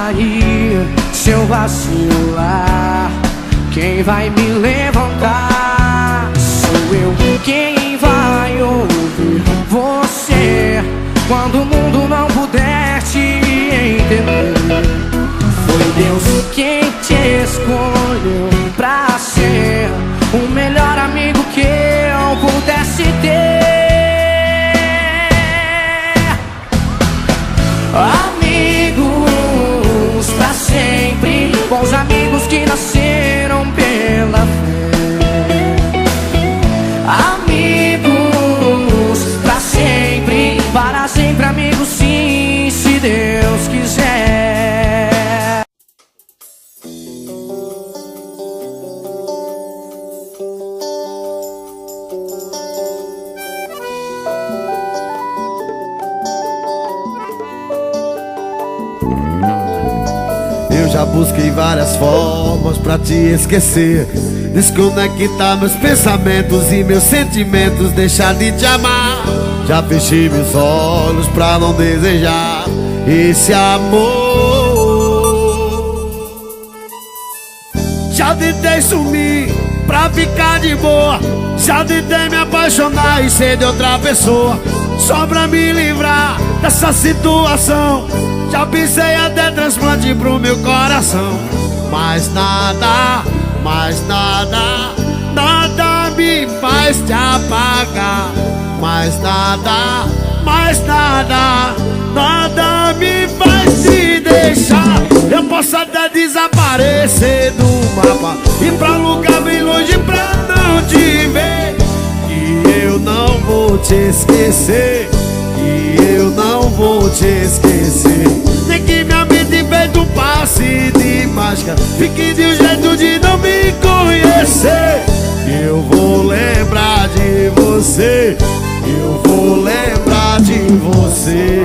cair, se eu vacilar, quem vai me levantar? Sou eu. Quem vai ouvir você quando o mundo não puder te entender? Foi Deus quem te escolheu pra ser o melhor amigo que eu pudesse ter. Amigos pra sempre, bons amigos que nasceram pela fé. Amigos pra sempre, para sempre amigos sim, se Deus quiser. Eu já busquei várias formas pra te esquecer, desconectar meus pensamentos e meus sentimentos, deixar de te amar. Já fechei meus olhos pra não desejar esse amor. Já tentei sumir pra ficar de boa, já tentei me apaixonar e ser de outra pessoa, só pra me livrar dessa situação. Já pensei até transplante pro meu coração, mas nada, nada me faz te apagar. Mas nada, nada me faz te deixar. Eu posso até desaparecer do mapa, ir pra lugar bem longe pra não te ver, que eu não vou te esquecer, que eu não vou te esquecer. Nem que minha mente feito um passe de mágica fique de um jeito de não me conhecer. Eu vou lembrar de você, eu vou lembrar de você.